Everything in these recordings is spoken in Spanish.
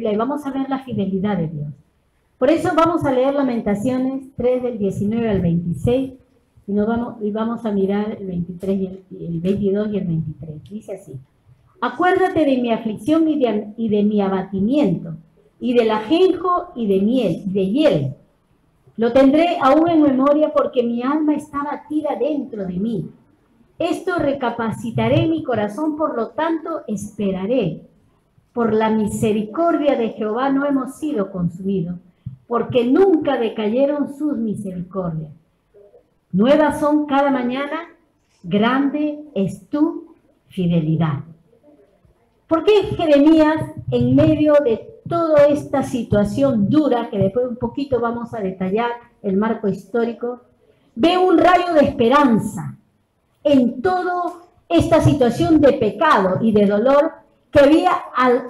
Biblia y vamos a ver la fidelidad de Dios. Por eso vamos a leer Lamentaciones 3 del 19 al 26 y vamos a mirar el 23 y el 22 y el 23. Dice así: acuérdate de mi aflicción y de mi abatimiento, y del ajenjo y de hiel. Lo tendré aún en memoria porque mi alma está batida dentro de mí. Esto recapacitaré en mi corazón, por lo tanto esperaré. Por la misericordia de Jehová no hemos sido consumidos, porque nunca decayeron sus misericordias. Nuevas son cada mañana, grande es tu fidelidad. ¿Por qué Jeremías, en medio de toda esta situación dura, que después un poquito vamos a detallar el marco histórico, ve un rayo de esperanza en toda esta situación de pecado y de dolor que había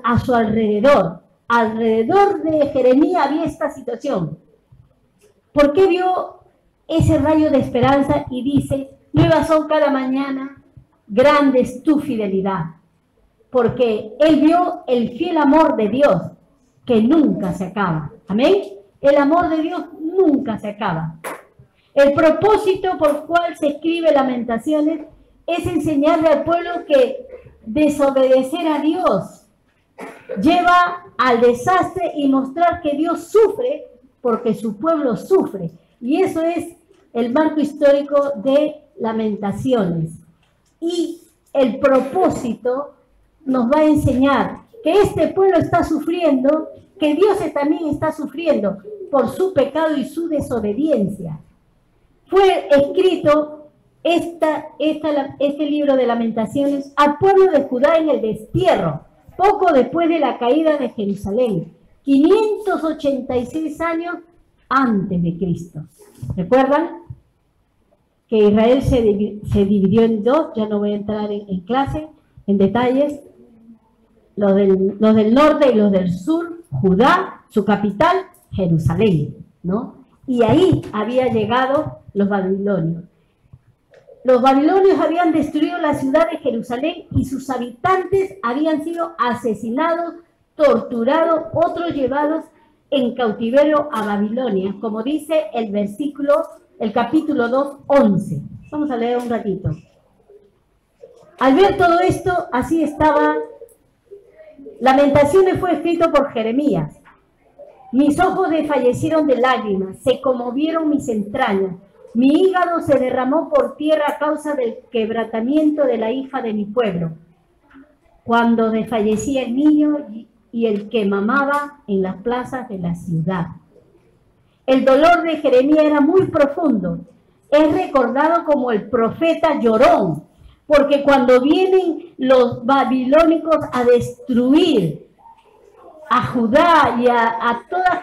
a su alrededor? Alrededor de Jeremías había esta situación. ¿Por qué vio ese rayo de esperanza y dice: nuevas son cada mañana, grande es tu fidelidad? Porque él vio el fiel amor de Dios, que nunca se acaba. Amén. El amor de Dios nunca se acaba. El propósito por el cual se escribe Lamentaciones es enseñarle al pueblo que desobedecer a Dios lleva al desastre y mostrar que Dios sufre porque su pueblo sufre. Y eso es el marco histórico de Lamentaciones. Y el propósito nos va a enseñar que este pueblo está sufriendo, que Dios también está sufriendo por su pecado y su desobediencia. Fue escrito este libro de Lamentaciones al pueblo de Judá en el destierro, poco después de la caída de Jerusalén, 586 años antes de Cristo. ¿Recuerdan? Que Israel se dividió en dos. Ya no voy a entrar en clase, en detalles. Los del norte y los del sur, Judá, su capital, Jerusalén, ¿no? Y ahí había llegado los babilonios. Los babilonios habían destruido la ciudad de Jerusalén y sus habitantes habían sido asesinados, torturados, otros llevados en cautiverio a Babilonia, como dice el capítulo 2, 11. Vamos a leer un ratito. Al ver todo esto, así estaba. Lamentaciones fue escrito por Jeremías. Mis ojos desfallecieron de lágrimas, se conmovieron mis entrañas. Mi hígado se derramó por tierra a causa del quebrantamiento de la hija de mi pueblo, cuando desfallecía el niño y el que mamaba en las plazas de la ciudad. El dolor de Jeremías era muy profundo. Es recordado como el profeta llorón, porque cuando vienen los babilónicos a destruir a Judá y a toda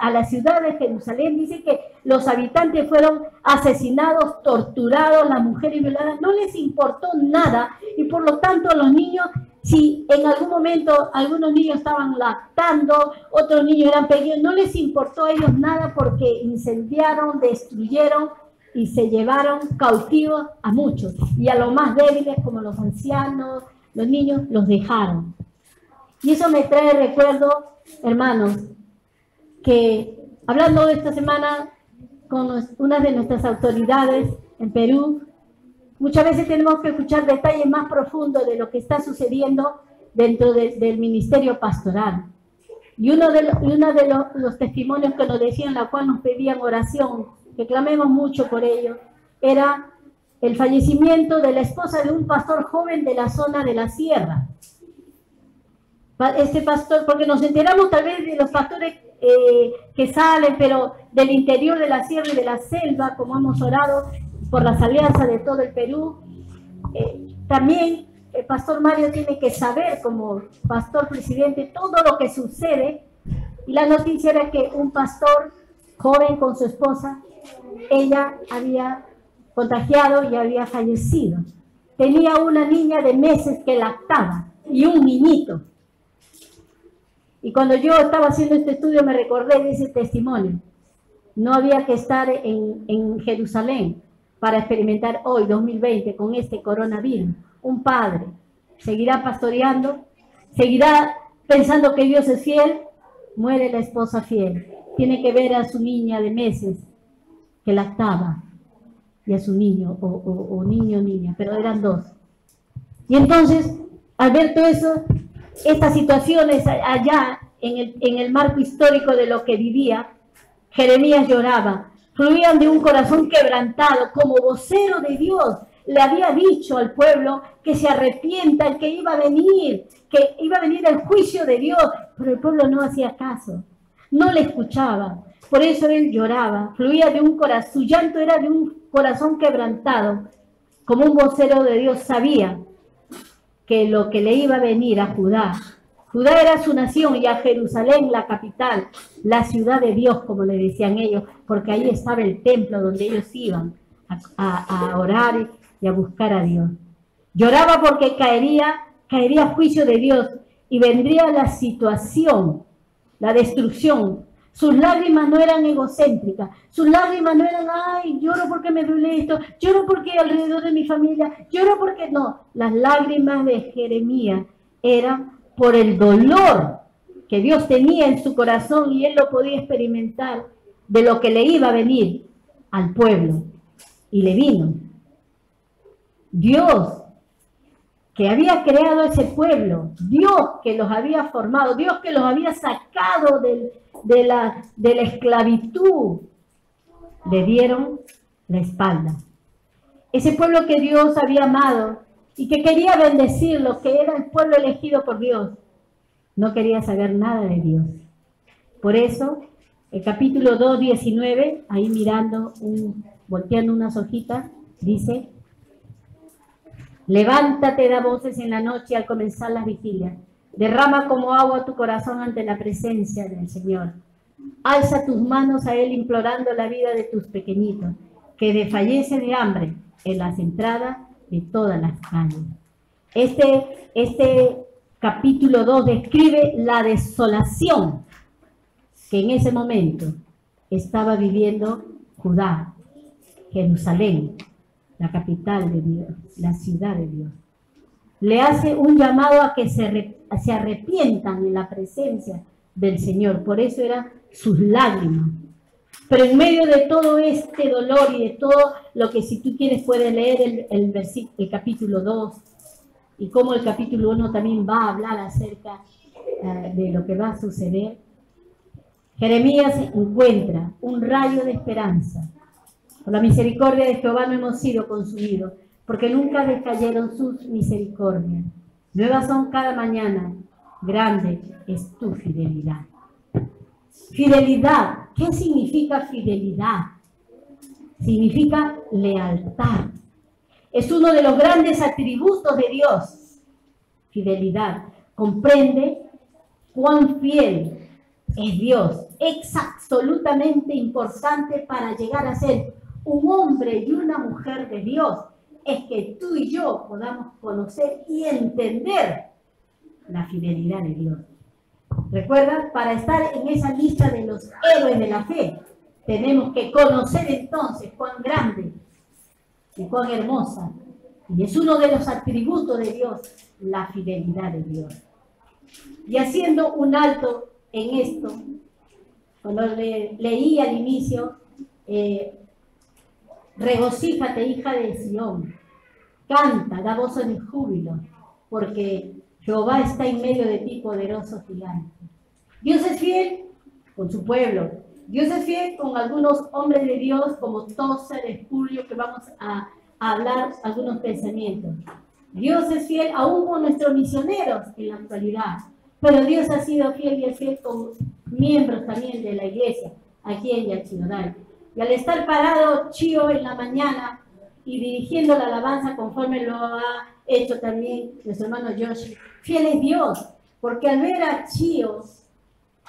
a la ciudad de Jerusalén, dice que los habitantes fueron asesinados, torturados, las mujeres violadas, no les importó nada, y por lo tanto los niños, si en algún momento algunos niños estaban lactando, otros niños eran pequeños, no les importó a ellos nada, porque incendiaron, destruyeron y se llevaron cautivos a muchos, y a los más débiles como los ancianos, los niños, los dejaron. Y eso me trae recuerdo, hermanos, que hablando esta semana con una de nuestras autoridades en Perú, muchas veces tenemos que escuchar detalles más profundos de lo que está sucediendo dentro del ministerio pastoral. Y uno de los testimonios que nos decían, la cual nos pedían oración, que clamemos mucho por ello, era el fallecimiento de la esposa de un pastor joven de la zona de la sierra. Este pastor, porque nos enteramos tal vez de los pastores que salen, pero del interior de la sierra y de la selva, como hemos orado por las alianzas de todo el Perú, también el pastor Mario tiene que saber, como pastor presidente, todo lo que sucede. Y la noticia era que un pastor joven con su esposa, ella había contagiado y había fallecido. Tenía una niña de meses que lactaba y un niñito. Y cuando yo estaba haciendo este estudio me recordé de ese testimonio. No había que estar en Jerusalén para experimentar hoy, 2020, con este coronavirus. Un padre seguirá pastoreando, seguirá pensando que Dios es fiel, muere la esposa fiel, tiene que ver a su niña de meses que lactaba y a su niño, o niño o niña, pero eran dos. Y entonces, al ver todo eso, estas situaciones allá en el marco histórico de lo que vivía, Jeremías lloraba, fluían de un corazón quebrantado, como vocero de Dios. Le había dicho al pueblo que se arrepienta, que iba a venir el juicio de Dios, pero el pueblo no hacía caso, no le escuchaba. Por eso él lloraba, fluía de un corazón, su llanto era de un corazón quebrantado, como un vocero de Dios sabía que lo que le iba a venir a Judá. Judá era su nación y a Jerusalén la capital, la ciudad de Dios, como le decían ellos, porque ahí estaba el templo donde ellos iban a orar y a buscar a Dios. Lloraba porque caería juicio de Dios y vendría la situación, la destrucción. Sus lágrimas no eran egocéntricas, sus lágrimas no eran, ay, lloro porque me duele esto, lloro porque alrededor de mi familia, lloro porque no. Las lágrimas de Jeremías eran por el dolor que Dios tenía en su corazón y él lo podía experimentar de lo que le iba a venir al pueblo. Y le vino. Dios que había creado ese pueblo, Dios que los había formado, Dios que los había sacado de la esclavitud, le dieron la espalda. Ese pueblo que Dios había amado y que quería bendecirlo, que era el pueblo elegido por Dios, no quería saber nada de Dios. Por eso, el capítulo 2, 19, ahí mirando, volteando unas hojitas, dice: levántate, da voces en la noche al comenzar las vigilias. Derrama como agua tu corazón ante la presencia del Señor. Alza tus manos a Él implorando la vida de tus pequeñitos, que desfallece de hambre en las entradas de todas las calles. Este capítulo 2 describe la desolación que en ese momento estaba viviendo Judá, Jerusalén, la capital de Dios, la ciudad de Dios. Le hace un llamado a que se arrepientan en la presencia del Señor. Por eso eran sus lágrimas. Pero en medio de todo este dolor y de todo lo que, si tú quieres, puedes leer el capítulo 2 y cómo el capítulo 1 también va a hablar acerca de lo que va a suceder. Jeremías encuentra un rayo de esperanza. Por la misericordia de Jehová no hemos sido consumidos, porque nunca decayeron sus misericordias. Nuevas son cada mañana, grande es tu fidelidad. Fidelidad, ¿qué significa fidelidad? Significa lealtad. Es uno de los grandes atributos de Dios. Fidelidad. Comprende cuán fiel es Dios. Es absolutamente importante para llegar a ser un hombre y una mujer de Dios. Es que tú y yo podamos conocer y entender la fidelidad de Dios. Recuerda, para estar en esa lista de los héroes de la fe, tenemos que conocer entonces cuán grande y cuán hermosa, y es uno de los atributos de Dios, la fidelidad de Dios. Y haciendo un alto en esto, cuando leí al inicio, regocíjate, hija de Sión, canta, da voz en júbilo, porque Jehová está en medio de ti, poderoso gigante. Dios es fiel con su pueblo. Dios es fiel con algunos hombres de Dios, como Tozer, Espulio, que vamos a hablar algunos pensamientos. Dios es fiel aún con nuestros misioneros en la actualidad. Pero Dios ha sido fiel y es fiel con miembros también de la iglesia, aquí en Yachinodal. Y al estar parado Chío en la mañana y dirigiendo la alabanza conforme lo ha hecho también nuestro hermano Yoshi, fiel es Dios, porque al ver a Chío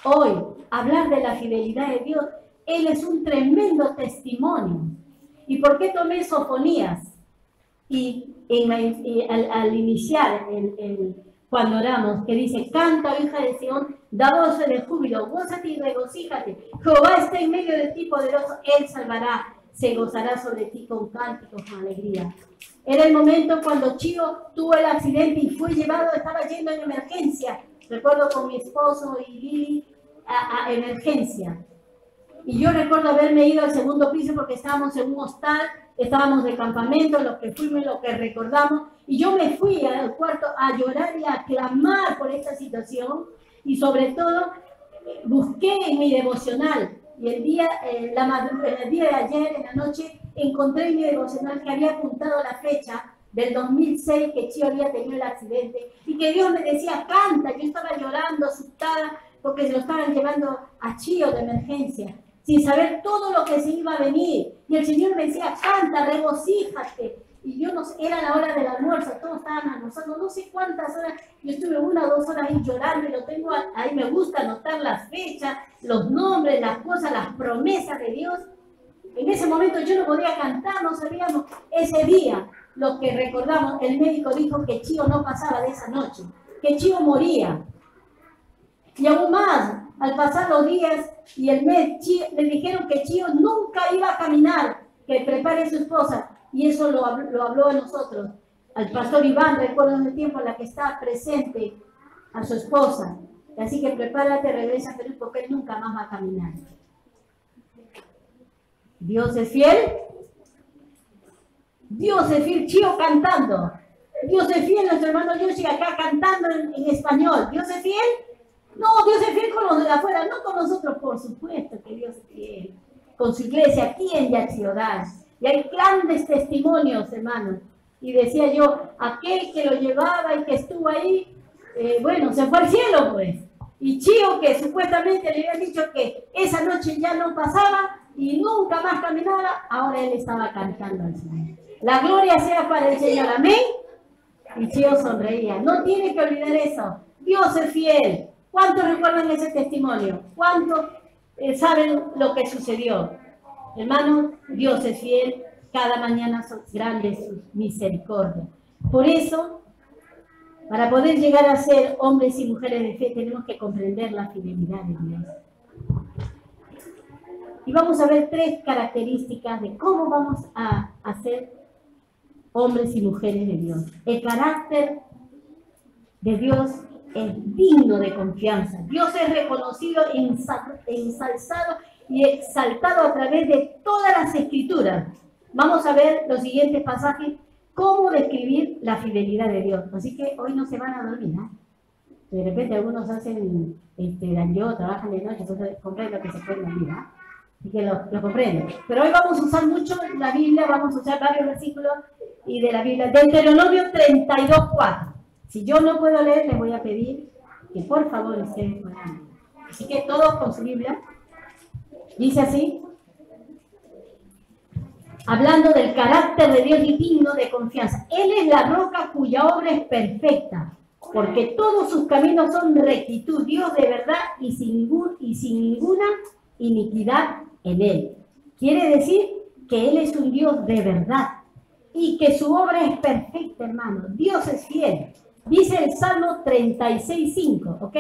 hoy hablar de la fidelidad de Dios, él es un tremendo testimonio. ¿Y por qué tomé Sofonías? Al iniciar cuando oramos, que dice: canta, hija de Sión, da voz de júbilo, gózate y regocíjate. Jehová está en medio de ti, poderoso, él salvará, se gozará sobre ti con cánticos, con alegría. Era el momento cuando Chío tuvo el accidente y fue llevado, estaba yendo en emergencia. Recuerdo con mi esposo y Lili, a emergencia. Y yo recuerdo haberme ido al segundo piso porque estábamos en un hostal, estábamos de campamento, los que fuimos, los que recordamos, y yo me fui al cuarto a llorar y a clamar por esta situación, y sobre todo busqué en mi devocional, y el día de ayer, en la noche, encontré en mi devocional que había apuntado la fecha del 2006 que Chío había tenido el accidente, y que Dios me decía, canta. Yo estaba llorando, asustada, porque se lo estaban llevando a Chío de emergencia, sin saber todo lo que se iba a venir. Y el Señor me decía, canta, regocíjate. Y yo no sé, era la hora del almuerzo, todos estaban almorzando, no sé cuántas horas, yo estuve 1 o 2 horas ahí llorando, y lo tengo ahí, me gusta anotar las fechas, los nombres, las cosas, las promesas de Dios. En ese momento yo no podía cantar, no sabíamos. Ese día, lo que recordamos, el médico dijo que Chío no pasaba de esa noche, que Chío moría. Y aún más, al pasar los días y el mes, le dijeron que Chío nunca iba a caminar, que prepare a su esposa. Y eso lo habló a nosotros, al pastor Iván, recuerdo en el tiempo en la que está presente a su esposa. Así que prepárate, regresa a Perú, porque él nunca más va a caminar. ¿Dios es fiel? Dios es fiel, Chío cantando. Dios es fiel, nuestro hermano Yoshi acá cantando en español. ¿Dios es fiel? No, Dios es fiel con los de afuera, no con nosotros, por supuesto que Dios es fiel. Con su iglesia aquí en Yachiodán. Y hay grandes testimonios, hermanos. Y decía yo, aquel que lo llevaba y que estuvo ahí, bueno, se fue al cielo, pues. Y Chío, que supuestamente le habían dicho que esa noche ya no pasaba y nunca más caminaba, ahora él estaba cantando al Señor. La gloria sea para el Señor, amén. Y Chío sonreía. No tiene que olvidar eso. Dios es fiel. ¿Cuántos recuerdan ese testimonio? ¿Cuántos saben lo que sucedió? Hermanos, Dios es fiel. Cada mañana son grandes sus misericordias. Por eso, para poder llegar a ser hombres y mujeres de fe, tenemos que comprender la fidelidad de Dios. Y vamos a ver 3 características de cómo vamos a ser hombres y mujeres de Dios. El carácter de Dios es digno de confianza. Dios es reconocido, ensalzado y exaltado a través de todas las escrituras. Vamos a ver los siguientes pasajes, cómo describir la fidelidad de Dios. Así que hoy no se van a dormir, ¿eh? De repente algunos hacen daño, trabajan de noche, entonces comprenden lo que se puede dormir, ¿eh? Así que lo comprenden. Pero hoy vamos a usar mucho la Biblia, vamos a usar varios versículos y de la Biblia. Deuteronomio 32:4. Si yo no puedo leer, les voy a pedir que por favor ustedes puedan leer. Así que todos con su Biblia. Dice así, hablando del carácter de Dios y digno de confianza. Él es la roca cuya obra es perfecta, porque todos sus caminos son rectitud, Dios de verdad y sin ninguna iniquidad en él. Quiere decir que Él es un Dios de verdad y que su obra es perfecta, hermano. Dios es fiel. Dice el Salmo 36:5, ¿ok?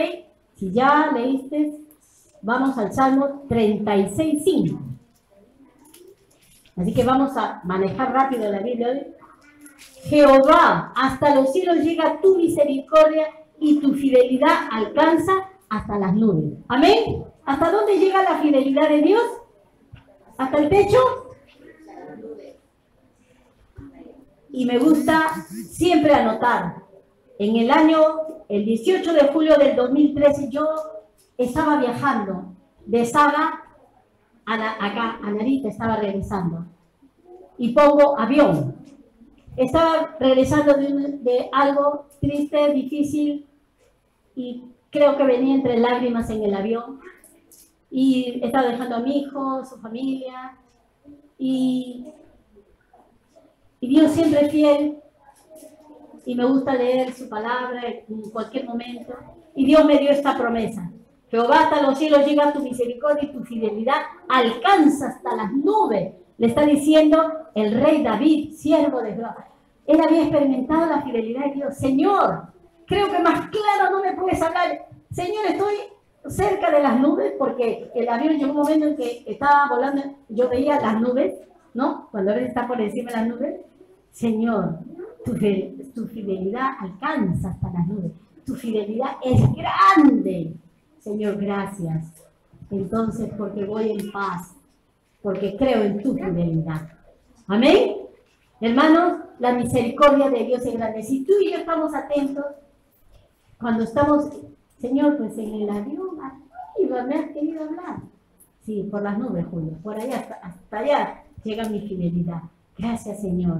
Si ya leíste, vamos al Salmo 36:5. Así que vamos a manejar rápido la Biblia hoy. Jehová, hasta los cielos llega tu misericordia y tu fidelidad alcanza hasta las nubes. Amén. ¿Hasta dónde llega la fidelidad de Dios? ¿Hasta el techo? Y me gusta siempre anotar. En el 18 de julio del 2013, yo estaba viajando de Saga acá a Narita, estaba regresando. Y pongo avión. Estaba regresando de algo triste, difícil, y creo que venía entre lágrimas en el avión. Y estaba dejando a mi hijo, su familia, y Dios siempre es fiel, y me gusta leer su palabra en cualquier momento, y Dios me dio esta promesa: Jehová, hasta los cielos llega tu misericordia y tu fidelidad alcanza hasta las nubes. Le está diciendo el rey David, siervo de Jehová. Él había experimentado la fidelidad de Dios. Señor, creo que más claro no me puedes hablar. Señor, estoy cerca de las nubes, porque el avión llegó un momento en que estaba volando, yo veía las nubes, ¿no? Cuando él está por encima de las nubes. Señor, tu fidelidad alcanza hasta las nubes. Tu fidelidad es grande. Señor, gracias. Entonces, porque voy en paz, porque creo en tu fidelidad. Amén. Hermanos, la misericordia de Dios es grande. Si tú y yo estamos atentos, cuando estamos, Señor, pues en el avión, arriba, me has querido hablar. Sí, por las nubes, Julio, por allá, hasta allá llega mi fidelidad. Gracias, Señor.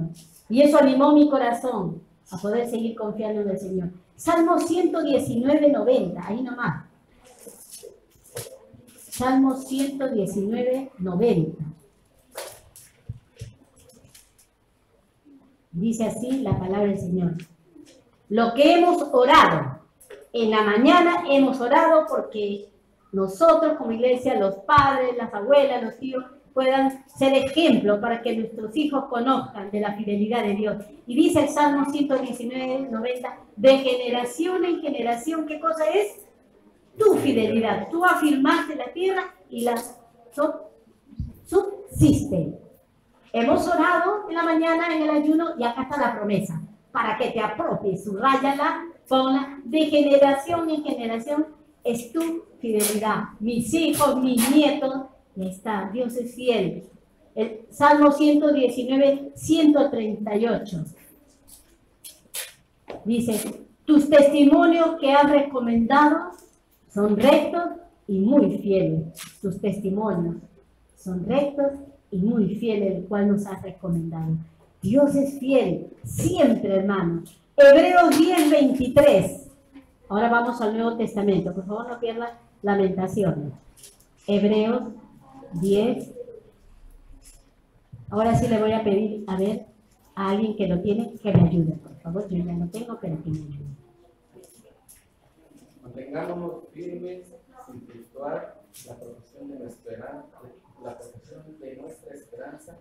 Y eso animó mi corazón a poder seguir confiando en el Señor. Salmo 119, 90, ahí nomás. Salmo 119, 90. Dice así la palabra del Señor. Lo que hemos orado, en la mañana hemos orado porque nosotros como iglesia, los padres, las abuelas, los tíos, puedan ser ejemplo para que nuestros hijos conozcan de la fidelidad de Dios. Y dice el Salmo 119, 90, de generación en generación, ¿qué cosa es? Tu fidelidad. Tú afirmaste la tierra y la subsiste. Hemos orado en la mañana en el ayuno y acá está la promesa. Para que te apropies, subrayala, ponla, de generación en generación es tu fidelidad. Mis hijos, mis nietos, y está, Dios es fiel. El Salmo 119, 138. Dice, tus testimonios que has recomendado son rectos y muy fieles. Tus testimonios son rectos y muy fieles, el cual nos has recomendado. Dios es fiel, siempre, hermano. Hebreos 10, 23. Ahora vamos al Nuevo Testamento. Por favor, no pierdan Lamentaciones. Hebreos 10. Ahora sí le voy a pedir, a ver, a alguien que lo tiene, que me ayude. Por favor, yo ya lo tengo, pero que me ayude. Mantengámonos firmes sin fluctuar la profesión de nuestra esperanza,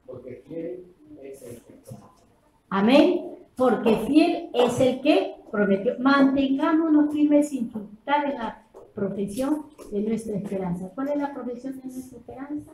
porque fiel es el que prometió. Amén. Porque fiel es el que prometió. Mantengámonos firmes sin fluctuar en la profesión de nuestra esperanza. ¿Cuál es la profesión de nuestra esperanza?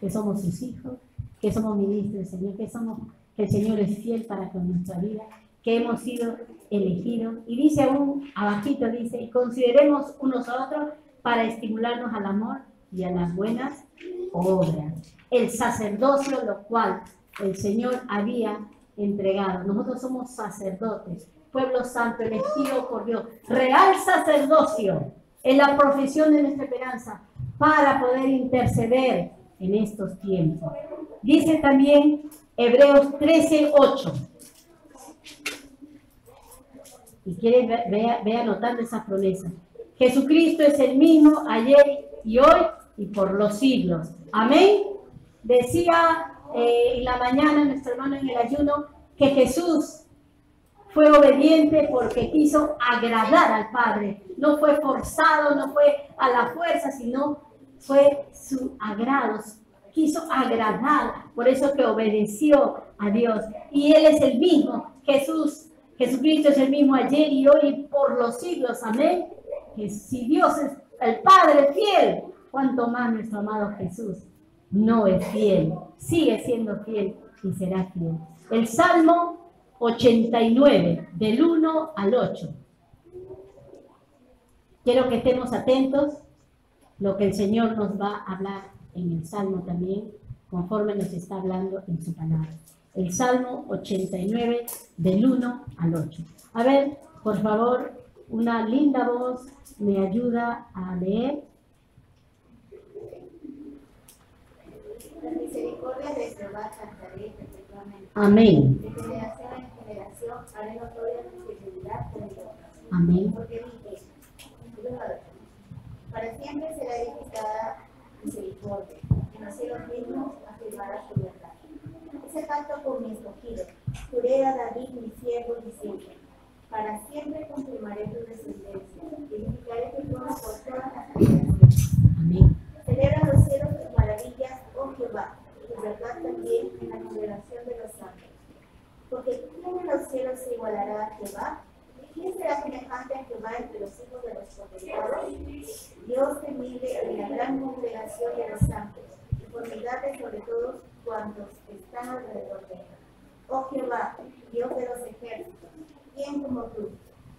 Que somos sus hijos, que somos ministros del Señor, que el Señor es fiel para con nuestra vida, que hemos sido elegidos. Y dice aún, abajito dice, y consideremos unos a otros para estimularnos al amor y a las buenas obras. El sacerdocio, lo cual el Señor había entregado. Nosotros somos sacerdotes, pueblo santo, elegido por Dios. Real sacerdocio es la profesión de nuestra esperanza para poder interceder en estos tiempos. Dice también Hebreos 13, 8. Y quiere ve anotando esa promesa. Jesucristo es el mismo ayer y hoy y por los siglos. Amén. Decía en la mañana nuestro hermano en el ayuno que Jesús fue obediente porque quiso agradar al Padre. No fue forzado, no fue a la fuerza, sino fue su agrado. Quiso agradar, por eso que obedeció a Dios. Y Él es el mismo, Jesucristo es el mismo ayer y hoy y por los siglos. Amén. Que si Dios es el Padre fiel, cuánto más nuestro amado Jesús no es fiel, sigue siendo fiel y será fiel. El Salmo 89, del 1 al 8. Quiero que estemos atentos lo que el Señor nos va a hablar en el Salmo también, conforme nos está hablando en su palabra. El Salmo 89, del 1 al 8. A ver, por favor, una linda voz me ayuda a leer. La misericordia de Jehová cantaré perpetuamente. Amén. De generación en generación haré notoria mi fidelidad con Dios. Amén. Porque dije, para siempre será edificada misericordia, en los cielos mismos afirmará su verdad. Ese pacto con mi escogido, juré a David mi siervo diciendo, para siempre confirmaré tu descendencia, y edificaré tu trono por todas las generaciones. Amén. Celebran los cielos tus maravillas, oh Jehová, y tu verdad también en la congregación de los santos. Porque ¿quién en los cielos se igualará a Jehová? ¿Quién será semejante a Jehová entre los hijos de los potentados? Dios temible en la gran congregación de los santos, y formidable sobre todos cuantos están alrededor de él. Oh Jehová, Dios de los ejércitos, ¿quién como tú?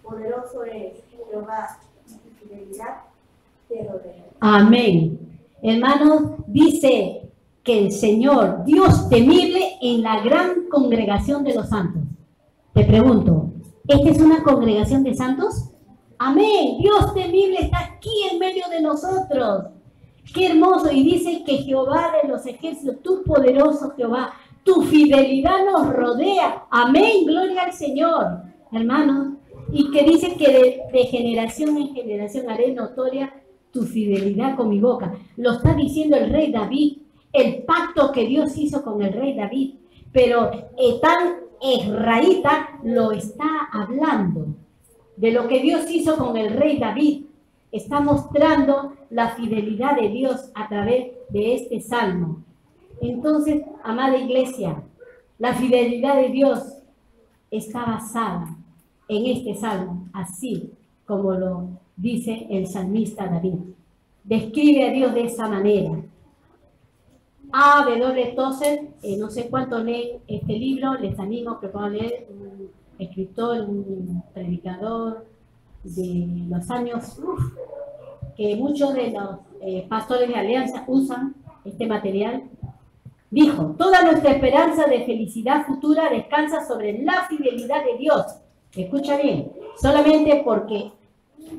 Poderoso eres, Jehová, en tu fidelidad te rodeen. Amén. Hermanos, dice que el Señor, Dios temible en la gran congregación de los santos. Te pregunto, ¿esta es una congregación de santos? Amén. Dios temible está aquí en medio de nosotros. Qué hermoso. Y dice que Jehová de los ejércitos, tu poderoso Jehová, tu fidelidad nos rodea. Amén. Gloria al Señor. Hermanos, y que dice que de generación en generación haré notoria tu fidelidad con mi boca. Lo está diciendo el rey David, el pacto que Dios hizo con el rey David. Pero tan israelita lo está hablando de lo que Dios hizo con el rey David. Está mostrando la fidelidad de Dios a través de este salmo. Entonces, amada iglesia, la fidelidad de Dios está basada en este salmo, así como lo dice el salmista David. Describe a Dios de esa manera. A.W. Tozer, no sé cuánto leen este libro, les animo que puedan leer, un escritor, un predicador de los años, que muchos de los pastores de Alianza usan este material. Dijo, toda nuestra esperanza de felicidad futura descansa sobre la fidelidad de Dios. Escucha bien, solamente porque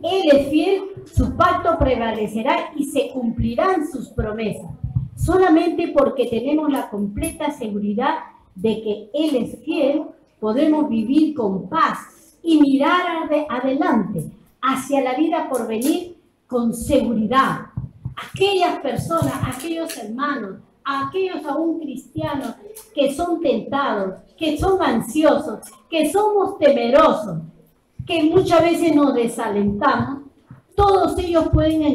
Él es fiel, su pacto prevalecerá y se cumplirán sus promesas. Solamente porque tenemos la completa seguridad de que Él es fiel, podremos vivir con paz y mirar adelante hacia la vida por venir con seguridad. Aquellas personas, aquellos hermanos, aquellos aún cristianos que son tentados, que son ansiosos, que somos temerosos, que muchas veces nos desalentamos, todos ellos podemos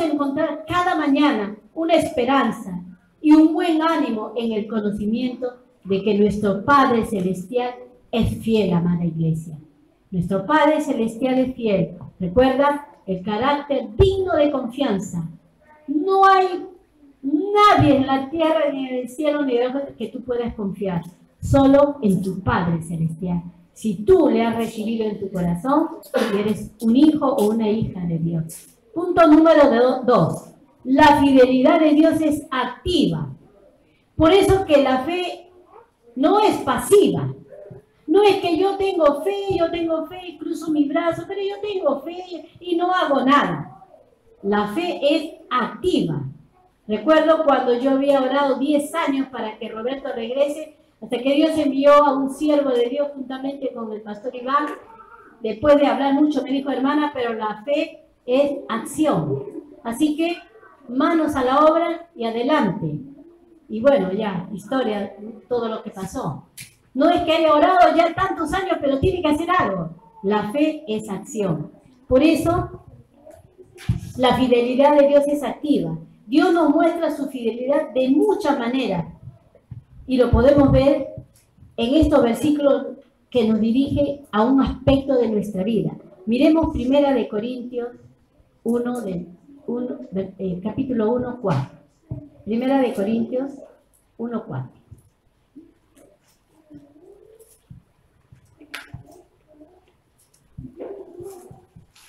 encontrar cada mañana una esperanza y un buen ánimo en el conocimiento de que nuestro Padre Celestial es fiel, amada iglesia. Nuestro Padre Celestial es fiel. Recuerda el carácter digno de confianza. No hay nadie en la tierra, ni en el cielo, ni debajo que tú puedas confiar. Solo en tu Padre Celestial. Si tú le has recibido en tu corazón, eres un hijo o una hija de Dios. Punto número 2. La fidelidad de Dios es activa. Por eso que la fe no es pasiva. No es que yo tengo fe y cruzo mi brazo, pero yo tengo fe y no hago nada. La fe es activa. Recuerdo cuando yo había orado 10 años para que Roberto regrese, hasta que Dios envió a un siervo de Dios juntamente con el pastor Iván. Después de hablar mucho me dijo, hermana, pero la fe es acción. Así que manos a la obra y adelante. Y bueno, ya, historia, todo lo que pasó. No es que haya orado ya tantos años, pero tiene que hacer algo. La fe es acción. Por eso, la fidelidad de Dios es activa. Dios nos muestra su fidelidad de muchas maneras. Y lo podemos ver en estos versículos que nos dirige a un aspecto de nuestra vida. Miremos 1 de Corintios 1, capítulo 1, 4. 1 de Corintios 1, 4.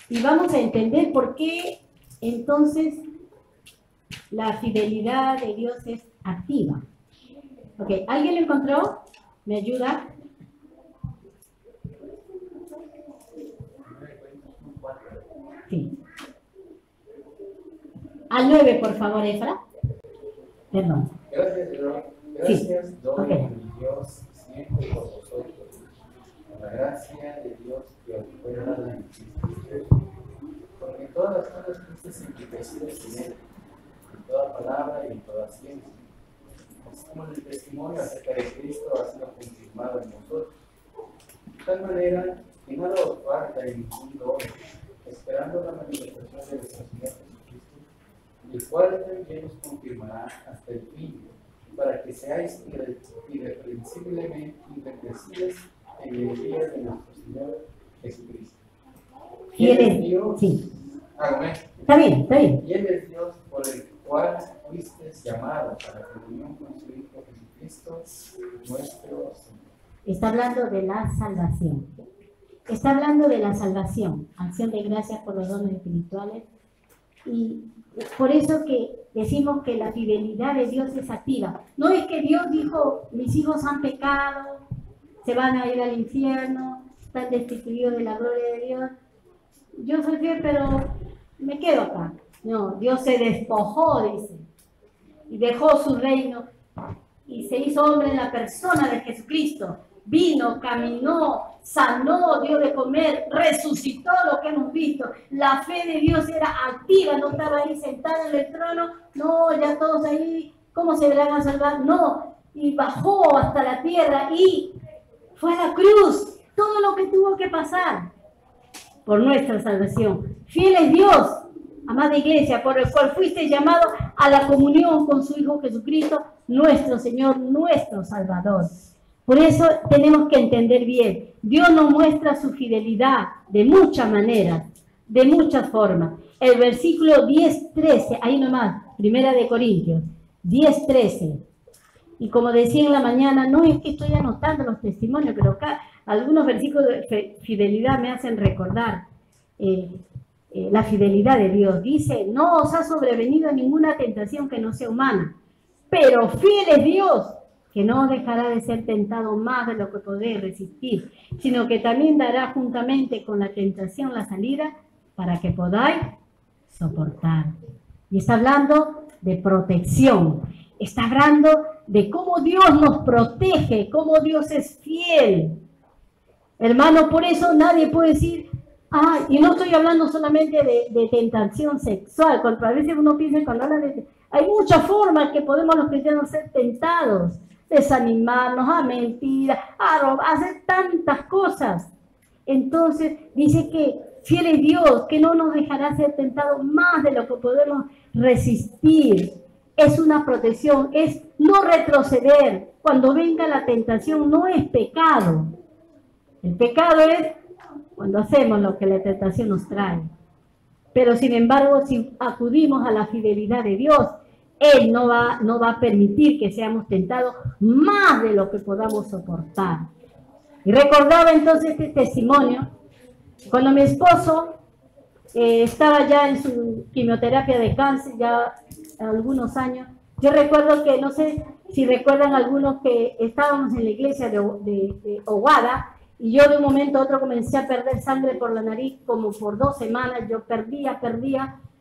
Y vamos a entender por qué entonces la fidelidad de Dios es activa. Ok, ¿alguien lo encontró? ¿Me ayuda? Sí. Al 9, por favor, Efra. Perdón. Gracias, Dios. Gracias, sí. doy Okay. a mi Dios siempre por vosotros. La gracia de Dios que os fue dada en Cristo Jesús. Porque todas las cosas fuisteis enriquecidas en Él, en toda palabra y en toda ciencia. Así como el testimonio acerca de Cristo ha sido confirmado en vosotros. De tal manera que nada os falta en ningún don, esperando la manifestación de nuestro Señor Jesucristo, el cual también os confirmará hasta el fin, para que seáis irreprensiblemente indefensibles en el día de nuestro Señor Jesucristo. Y Él es Dios. Sí. Amén. Está bien, está bien. Y Él es Dios por el cual fuisteis llamados a la comunión con su Hijo Jesucristo, nuestro Señor. Está hablando de la salvación. está hablando de la salvación, acción de gracias por los dones espirituales. Y por eso que decimos que la fidelidad de Dios es activa. No es que Dios dijo, mis hijos han pecado, se van a ir al infierno, están destituidos de la gloria de Dios. Yo soy fiel, pero me quedo acá. No, Dios se despojó, dice, y dejó su reino y se hizo hombre en la persona de Jesucristo. Vino, caminó, sanó, dio de comer, resucitó, lo que hemos visto. La fe de Dios era activa, no estaba ahí sentada en el trono, no, ya todos ahí, ¿cómo se van a salvar? No, y bajó hasta la tierra y fue a la cruz, todo lo que tuvo que pasar por nuestra salvación. Fiel es Dios, amada iglesia, por el cual fuiste llamado a la comunión con su Hijo Jesucristo, nuestro Señor, nuestro Salvador. Por eso tenemos que entender bien, Dios nos muestra su fidelidad de muchas maneras, de muchas formas. El versículo 10-13, ahí nomás, Primera de Corintios, 10-13. Y como decía en la mañana, no es que estoy anotando los testimonios, pero acá algunos versículos de fidelidad me hacen recordar la fidelidad de Dios. Dice, no os ha sobrevenido ninguna tentación que no sea humana, pero fiel es Dios, que no dejará de ser tentado más de lo que podéis resistir, sino que también dará juntamente con la tentación la salida para que podáis soportar. Y está hablando de protección, está hablando de cómo Dios nos protege, cómo Dios es fiel. Hermano, por eso nadie puede decir, y no estoy hablando solamente de tentación sexual, cuando a veces uno piensa cuando habla de... Hay muchas formas que podemos los cristianos ser tentados, desanimarnos, a mentir, a robar, a hacer tantas cosas. Entonces dice que fiel es Dios, que no nos dejará ser tentados más de lo que podemos resistir. Es una protección, es no retroceder. Cuando venga la tentación no es pecado. El pecado es cuando hacemos lo que la tentación nos trae. Pero sin embargo, si acudimos a la fidelidad de Dios, Él no va a permitir que seamos tentados más de lo que podamos soportar. Y recordaba entonces este testimonio, cuando mi esposo estaba ya en su quimioterapia de cáncer, ya algunos años. Yo recuerdo que, no sé si recuerdan algunos que estábamos en la iglesia de Oguada, y yo de un momento a otro comencé a perder sangre por la nariz como por 2 semanas. Yo perdía,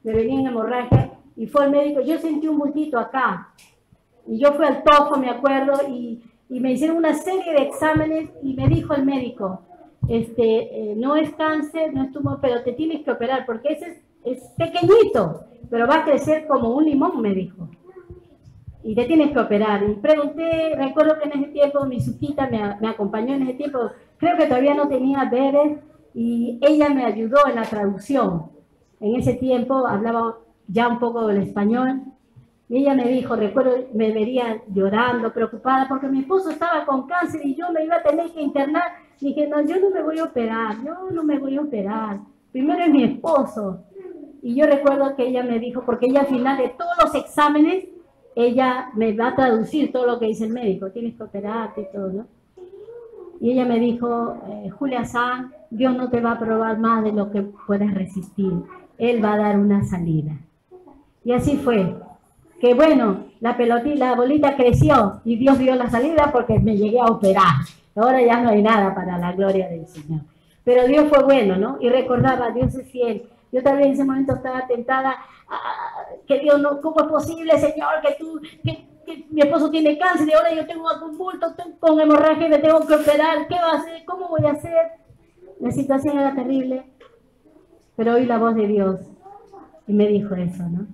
me venía en hemorragia. Y fue el médico, yo sentí un bultito acá. Y yo fui al topo, me acuerdo, y me hicieron una serie de exámenes y me dijo el médico, no es cáncer, no es tumor, pero te tienes que operar porque ese es pequeñito, pero va a crecer como un limón, me dijo. Y te tienes que operar. Y pregunté, recuerdo que en ese tiempo mi suquita me acompañó en ese tiempo, creo que todavía no tenía bebés, y ella me ayudó en la traducción. En ese tiempo hablaba ya un poco del español, y ella me dijo, recuerdo, me veía llorando, preocupada, porque mi esposo estaba con cáncer y yo me iba a tener que internar. Dije, no, yo no me voy a operar, primero es mi esposo. Y yo recuerdo que ella me dijo, porque ella al final de todos los exámenes, ella me va a traducir todo lo que dice el médico, tienes que operarte y todo, ¿no? Y ella me dijo, Julia San, Dios no te va a probar más de lo que puedas resistir, Él va a dar una salida. Y así fue, que bueno, la bolita creció y Dios dio la salida porque me llegué a operar. Ahora ya no hay nada para la gloria del Señor. Pero Dios fue bueno, ¿no? Y recordaba, Dios es fiel. Yo también en ese momento estaba tentada, que Dios no, ¿cómo es posible, Señor, que mi esposo tiene cáncer y ahora yo tengo algún bulto con hemorragia y me tengo que operar? ¿Qué va a hacer? ¿Cómo voy a hacer? La situación era terrible, pero oí la voz de Dios y me dijo eso, ¿no?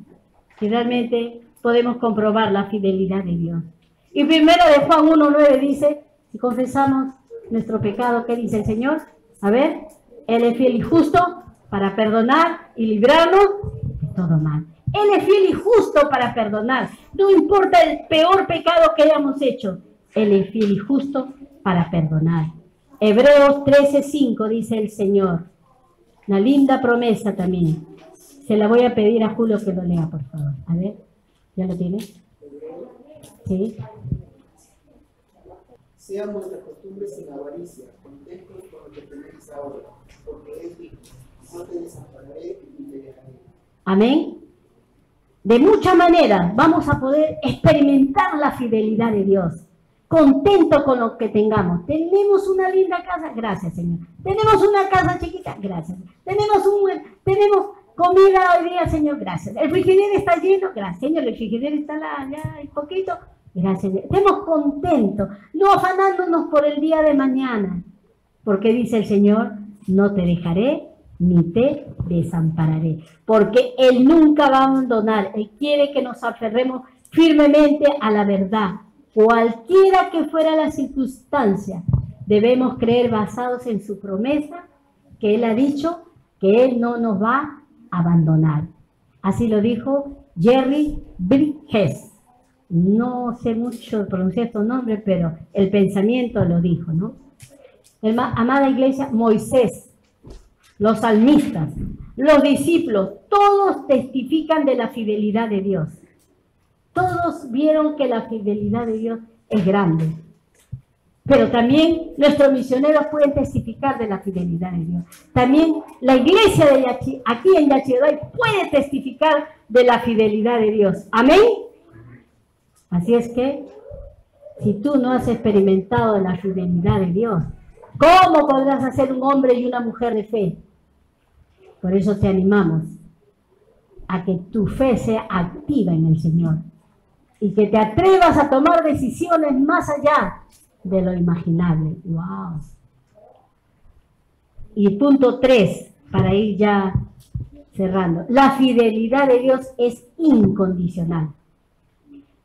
Y realmente podemos comprobar la fidelidad de Dios. Y primero de Juan 1:9 dice, si confesamos nuestro pecado, ¿qué dice el Señor? A ver, Él es fiel y justo para perdonar y librarnos de todo mal. Él es fiel y justo para perdonar. No importa el peor pecado que hayamos hecho, Él es fiel y justo para perdonar. Hebreos 13:5 dice el Señor. Una linda promesa también. Se la voy a pedir a Julio que lo lea, por favor. A ver, ¿ya lo tiene? Sí. Sean vuestras costumbres sin avaricia, contentos con lo que tenéis ahora, porque Él dijo, no te desampararé ni te dejaré. Amén. De muchas maneras vamos a poder experimentar la fidelidad de Dios. Contento con lo que tengamos. Tenemos una linda casa, gracias Señor. Tenemos una casa chiquita, gracias. Tenemos comida hoy día, Señor, gracias. El frigidaire está lleno, gracias Señor. El frigidaire está ya hay poquito, gracias Señor. Estemos contentos, no afanándonos por el día de mañana. Porque dice el Señor, no te dejaré ni te desampararé. Porque Él nunca va a abandonar. Él quiere que nos aferremos firmemente a la verdad. Cualquiera que fuera la circunstancia, debemos creer basados en su promesa, que Él ha dicho que Él no nos va a abandonar. Así lo dijo Jerry Bridges. No sé mucho pronunciar su nombre, pero el pensamiento lo dijo, ¿no? Amada iglesia, Moisés, los salmistas, los discípulos, todos testifican de la fidelidad de Dios. Todos vieron que la fidelidad de Dios es grande. Pero también nuestros misioneros pueden testificar de la fidelidad de Dios. También la iglesia de aquí en Yachidoy puede testificar de la fidelidad de Dios. Amén. Así es que, si tú no has experimentado la fidelidad de Dios, ¿cómo podrás ser un hombre y una mujer de fe? Por eso te animamos a que tu fe sea activa en el Señor y que te atrevas a tomar decisiones más allá de lo imaginable. ¡Wow! Y punto 3, para ir ya cerrando. La fidelidad de Dios es incondicional.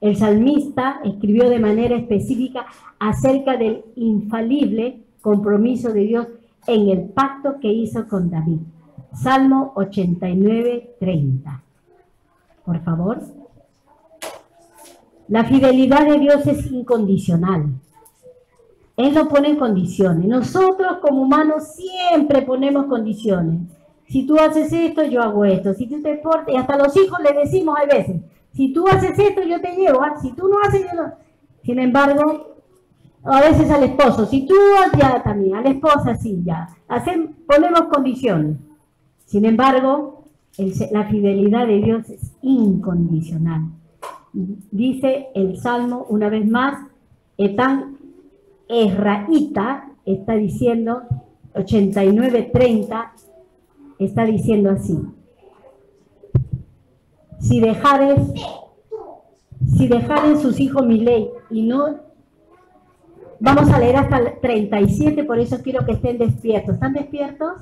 El salmista escribió de manera específica acerca del infalible compromiso de Dios en el pacto que hizo con David. Salmo 89:30. Por favor. La fidelidad de Dios es incondicional. Él no pone condiciones. Nosotros como humanos siempre ponemos condiciones. Si tú haces esto, yo hago esto. Si tú te portas, y hasta los hijos les decimos a veces, si tú haces esto, yo te llevo. Si tú no haces, yo no. Sin embargo, a veces al esposo, si tú ya también, a la esposa sí, ya. Ponemos condiciones. Sin embargo, la fidelidad de Dios es incondicional. Dice el Salmo una vez más, Etán Esraíta está diciendo, 89:30, está diciendo así. Si dejaren sus hijos mi ley y no... Vamos a leer hasta el 37, por eso quiero que estén despiertos. ¿Están despiertos?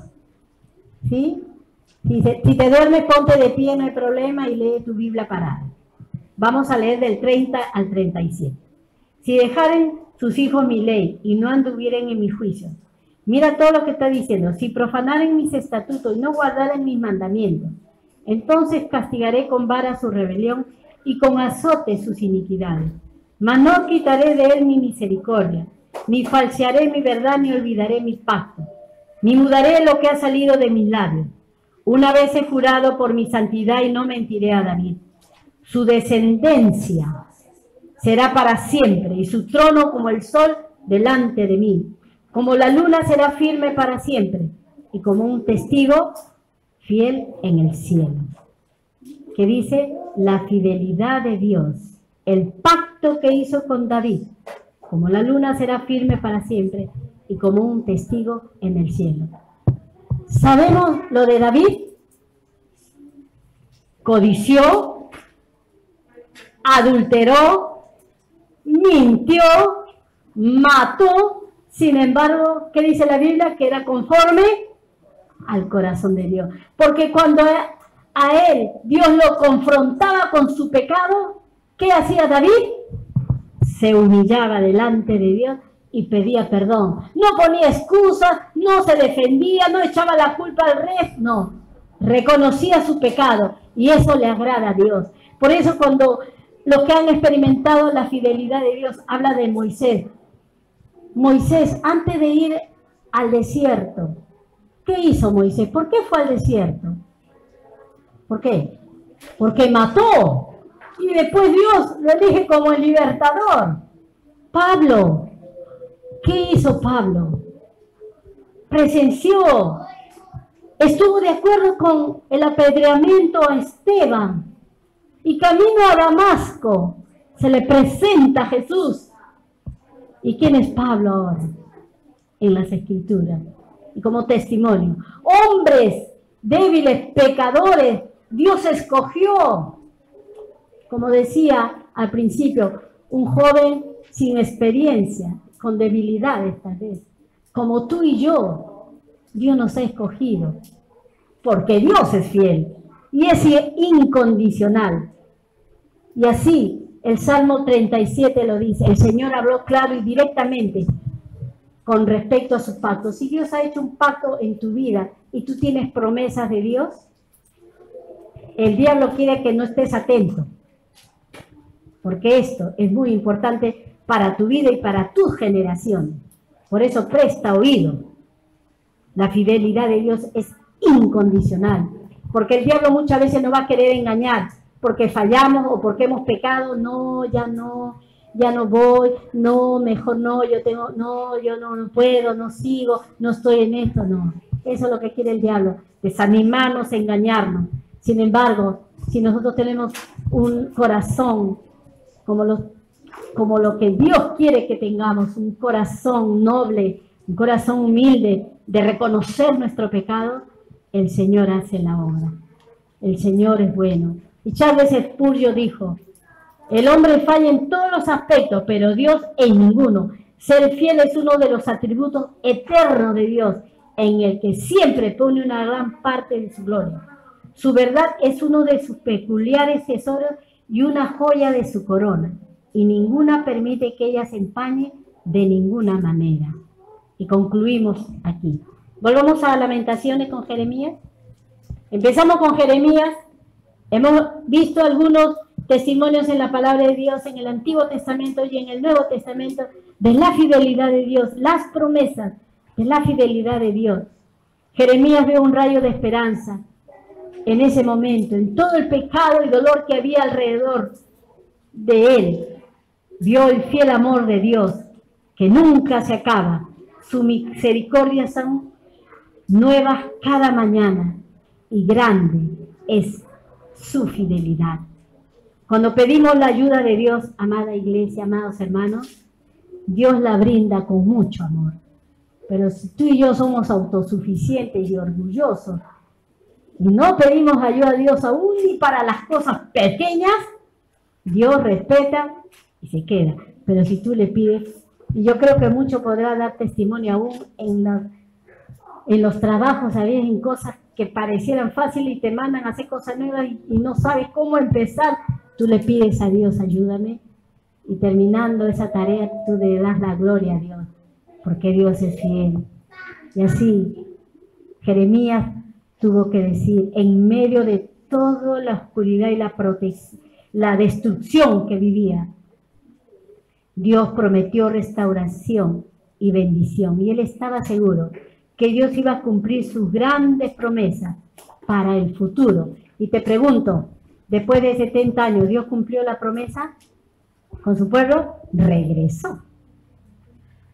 ¿Sí? Si te duermes, ponte de pie, no hay problema, y lee tu Biblia parada. Vamos a leer del 30 al 37. Si dejaren sus hijos mi ley y no anduvieren en mis juicios. Mira todo lo que está diciendo. Si profanaren mis estatutos y no guardaren mis mandamientos, entonces castigaré con vara su rebelión y con azote sus iniquidades. Mas no quitaré de él mi misericordia, ni falsearé mi verdad, ni olvidaré mi pacto, ni mudaré lo que ha salido de mis labios. Una vez he jurado por mi santidad y no mentiré a David. Su descendencia será para siempre y su trono como el sol delante de mí. Como la luna será firme para siempre y como un testigo fiel en el cielo. Que dice la fidelidad de Dios, el pacto que hizo con David. Como la luna será firme para siempre y como un testigo en el cielo. ¿Sabemos lo de David? Codició, adulteró, mintió, mató. Sin embargo, ¿qué dice la Biblia? Que era conforme al corazón de Dios. Porque cuando a él Dios lo confrontaba con su pecado, ¿qué hacía David? Se humillaba delante de Dios y pedía perdón. No ponía excusas, no se defendía, no echaba la culpa al resto, no. Reconocía su pecado y eso le agrada a Dios. Por eso cuando los que han experimentado la fidelidad de Dios habla de Moisés. Moisés, antes de ir al desierto, ¿qué hizo Moisés? ¿Por qué fue al desierto? ¿Por qué? Porque mató. Y después Dios lo elige como el libertador. Pablo, ¿Qué hizo Pablo? Presenció, estuvo de acuerdo con el apedreamiento a Esteban y camino a Damasco se le presenta a Jesús. ¿Y quién es Pablo ahora? En las Escrituras y como testimonio. Hombres débiles, pecadores, Dios escogió. Como decía al principio, un joven sin experiencia, con debilidades tal vez, como tú y yo, Dios nos ha escogido, porque Dios es fiel y es incondicional. Y así, el Salmo 37 lo dice, el Señor habló claro y directamente con respecto a sus pactos. Si Dios ha hecho un pacto en tu vida y tú tienes promesas de Dios, el diablo quiere que no estés atento, porque esto es muy importante para tu vida y para tu generación. Por eso presta oído. La fidelidad de Dios es incondicional, porque el diablo muchas veces nos va a querer engañar, porque fallamos o porque hemos pecado. No, ya no voy, no, mejor no, yo no puedo, no sigo, no estoy en esto, no. Eso es lo que quiere el diablo, desanimarnos, engañarnos. Sin embargo, si nosotros tenemos un corazón como lo que Dios quiere que tengamos, un corazón noble, un corazón humilde, de reconocer nuestro pecado, el Señor hace la obra. El Señor es bueno. Y Charles Spurgeon dijo, el hombre falla en todos los aspectos, pero Dios en ninguno. Ser fiel es uno de los atributos eternos de Dios, en el que siempre pone una gran parte de su gloria. Su verdad es uno de sus peculiares tesoros y una joya de su corona, y ninguna permite que ella se empañe de ninguna manera. Y concluimos aquí. Volvamos a Lamentaciones con Jeremías. Empezamos con Jeremías. Hemos visto algunos testimonios en la palabra de Dios en el Antiguo Testamento y en el Nuevo Testamento de la fidelidad de Dios, las promesas de la fidelidad de Dios. Jeremías ve un rayo de esperanza en ese momento, en todo el pecado y dolor que había alrededor de él. Vio el fiel amor de Dios, que nunca se acaba. Su misericordia son nuevas cada mañana y grande es su fidelidad. Cuando pedimos la ayuda de Dios, amada iglesia, amados hermanos, Dios la brinda con mucho amor. Pero si tú y yo somos autosuficientes y orgullosos y no pedimos ayuda a Dios aún ni para las cosas pequeñas, Dios respeta y se queda. Pero si tú le pides, y yo creo que mucho podrá dar testimonio aún en los trabajos, ¿sabes? En cosas que parecieran fáciles y te mandan a hacer cosas nuevas y no sabes cómo empezar, tú le pides a Dios, ayúdame, y terminando esa tarea tú le das la gloria a Dios, porque Dios es fiel. Y así Jeremías tuvo que decir, en medio de toda la oscuridad y la destrucción que vivía, Dios prometió restauración y bendición, y él estaba seguro que Dios iba a cumplir sus grandes promesas para el futuro. Y te pregunto, después de 70 años, ¿Dios cumplió la promesa con su pueblo? Regresó.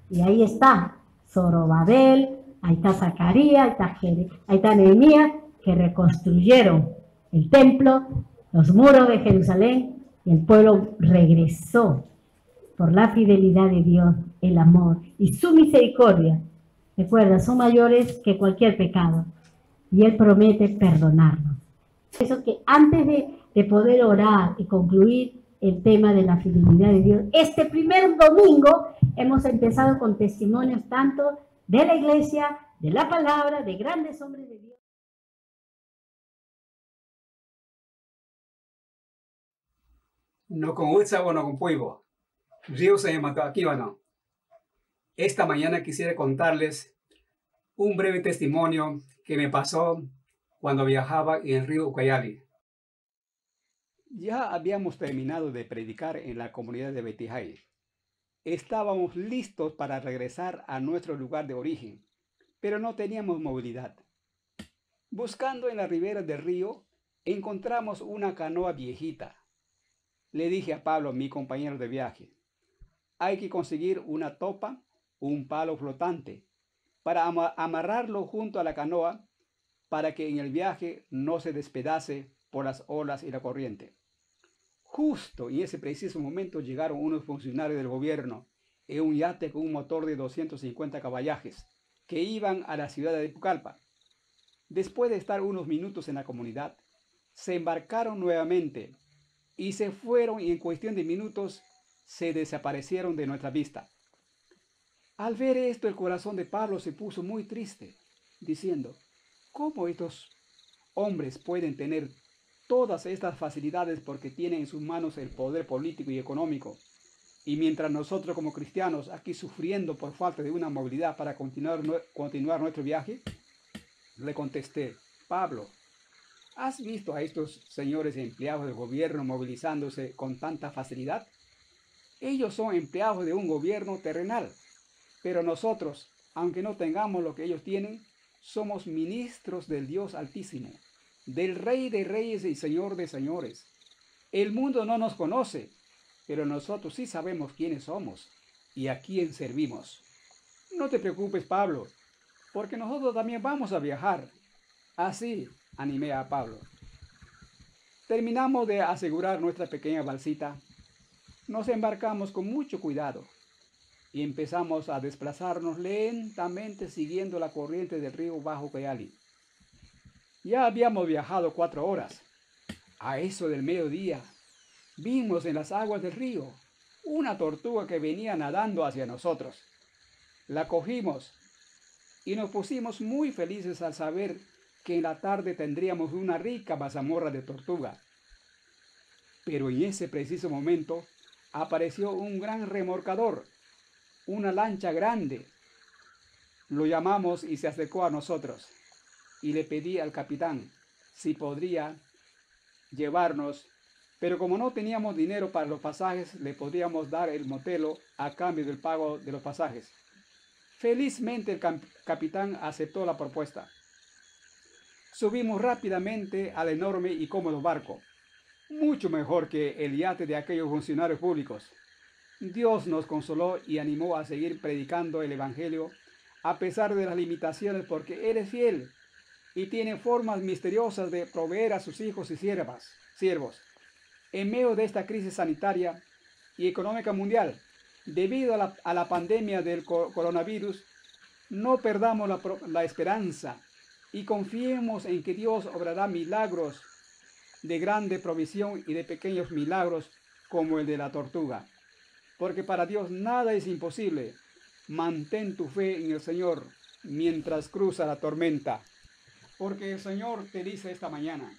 Y ahí está Zorobabel, ahí está Zacarías, ahí está Nehemías, que reconstruyeron el templo, los muros de Jerusalén, y el pueblo regresó por la fidelidad de Dios, el amor y su misericordia. Recuerda, son mayores que cualquier pecado y Él promete perdonarnos. Por eso que antes de poder orar y concluir el tema de la fidelidad de Dios, este primer domingo hemos empezado con testimonios tanto de la iglesia, de la palabra, de grandes hombres de Dios. No con Utsa o no con Puibo. Río se mató aquí o no. Esta mañana quisiera contarles un breve testimonio que me pasó cuando viajaba en el río Ucayali. Ya habíamos terminado de predicar en la comunidad de Betijay. Estábamos listos para regresar a nuestro lugar de origen, pero no teníamos movilidad. Buscando en la ribera del río, encontramos una canoa viejita. Le dije a Pablo, mi compañero de viaje, hay que conseguir una topa un palo flotante para amarrarlo junto a la canoa para que en el viaje no se despedace por las olas y la corriente. Justo en ese preciso momento llegaron unos funcionarios del gobierno en un yate con un motor de 250 caballajes que iban a la ciudad de Pucallpa. Después de estar unos minutos en la comunidad, se embarcaron nuevamente y se fueron y en cuestión de minutos se desaparecieron de nuestra vista. Al ver esto, el corazón de Pablo se puso muy triste, diciendo, ¿cómo estos hombres pueden tener todas estas facilidades porque tienen en sus manos el poder político y económico? Y mientras nosotros como cristianos aquí sufriendo por falta de una movilidad para continuar nuestro viaje, le contesté, Pablo, ¿has visto a estos señores empleados del gobierno movilizándose con tanta facilidad? Ellos son empleados de un gobierno terrenal, pero nosotros, aunque no tengamos lo que ellos tienen, somos ministros del Dios Altísimo, del Rey de Reyes y Señor de Señores. El mundo no nos conoce, pero nosotros sí sabemos quiénes somos y a quién servimos. No te preocupes, Pablo, porque nosotros también vamos a viajar. Así animé a Pablo. Terminamos de asegurar nuestra pequeña balsita. Nos embarcamos con mucho cuidado y empezamos a desplazarnos lentamente siguiendo la corriente del río Bajo Cayali. Ya habíamos viajado 4 horas. A eso del mediodía, vimos en las aguas del río una tortuga que venía nadando hacia nosotros. La cogimos y nos pusimos muy felices al saber que en la tarde tendríamos una rica mazamorra de tortuga. Pero en ese preciso momento apareció un gran remolcador, una lancha grande. Lo llamamos y se acercó a nosotros y le pedí al capitán si podría llevarnos, pero como no teníamos dinero para los pasajes, le podríamos dar el motelo a cambio del pago de los pasajes. Felizmente el capitán aceptó la propuesta. Subimos rápidamente al enorme y cómodo barco, mucho mejor que el yate de aquellos funcionarios públicos. Dios nos consoló y animó a seguir predicando el Evangelio a pesar de las limitaciones, porque Él es fiel y tiene formas misteriosas de proveer a sus hijos y siervos. En medio de esta crisis sanitaria y económica mundial, debido a la pandemia del coronavirus, no perdamos la esperanza y confiemos en que Dios obrará milagros de grande provisión y de pequeños milagros como el de la tortuga. Porque para Dios nada es imposible. Mantén tu fe en el Señor mientras cruza la tormenta. Porque el Señor te dice esta mañana,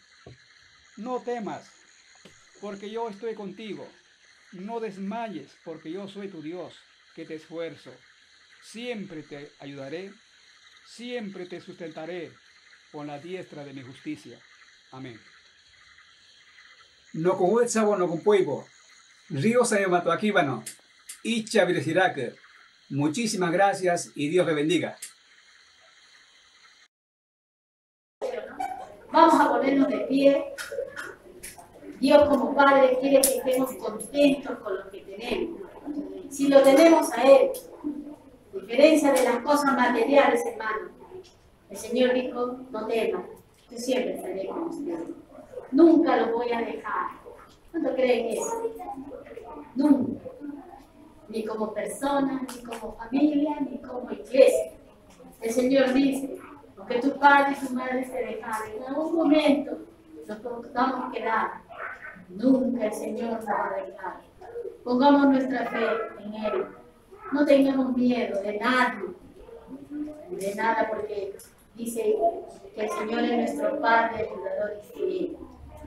no temas, porque yo estoy contigo. No desmayes, porque yo soy tu Dios, que te esfuerzo. Siempre te ayudaré, siempre te sustentaré con la diestra de mi justicia. Amén. No con huetzabo, no con puibo. Río Sayamatoaquíbano. Icha Virgiraque. Muchísimas gracias y Dios le bendiga. Vamos a ponernos de pie. Dios como Padre quiere que estemos contentos con lo que tenemos. Si lo tenemos a Él, a diferencia de las cosas materiales, hermano, el Señor dijo, no temas, yo siempre estaré con ustedes. Nunca los voy a dejar. ¿Cuánto creen eso? Nunca. Ni como persona, ni como familia, ni como iglesia. El Señor dice, aunque tu padre y tu madre se dejaran, en algún momento nos podamos quedar. Nunca el Señor nos va a dejar. Pongamos nuestra fe en Él. No tengamos miedo de nada, porque dice que el Señor es nuestro Padre, ayudador y fiel.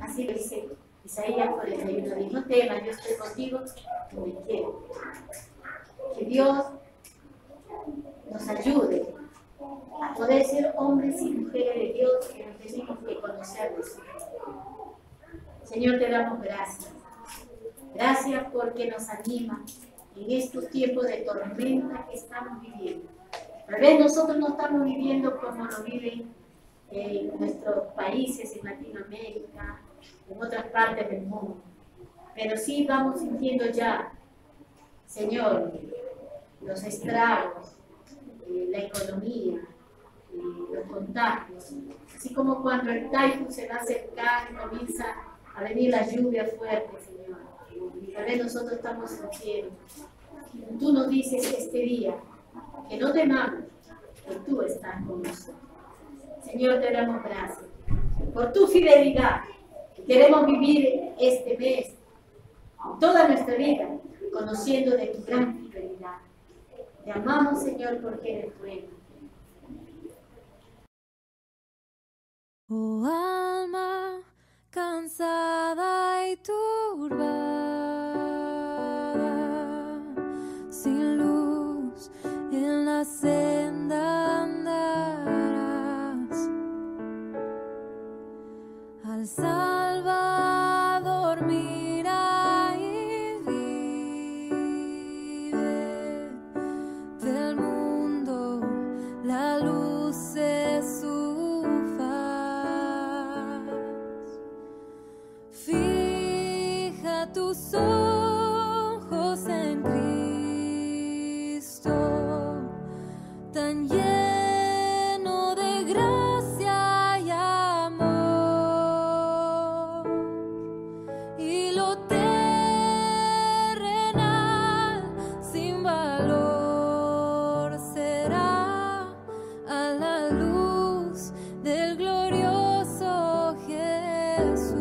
Así lo dice Isaías 41. Dice, no temas, yo estoy contigo y me quiero. Que Dios nos ayude a poder ser hombres y mujeres de Dios que nos tenemos que conocer de su Señor, te damos gracias. Gracias porque nos anima en estos tiempos de tormenta que estamos viviendo. Tal vez nosotros no estamos viviendo como lo viven en nuestros países, en Latinoamérica, en otras partes del mundo. Pero sí vamos sintiendo ya, Señor, los estragos, la economía, los contagios, así como cuando el typhoon se va a acercar y comienza a venir la lluvia fuerte, Señor. Y tal vez nosotros estamos sufriendo. Tú nos dices este día que no temamos, que tú estás con nosotros. Señor, te damos gracias por tu fidelidad. Queremos vivir este mes, toda nuestra vida, conociendo de tu gran fidelidad. Te amamos, Señor, porque eres bueno. Oh alma cansada y turbada, sin luz en la senda andarás. Al Salvador mira y vive, del mundo la luz es su faz. Fija tus ojos en Cristo, tan lleno de gracia y amor, y lo terrenal sin valor será a la luz del glorioso Jesús.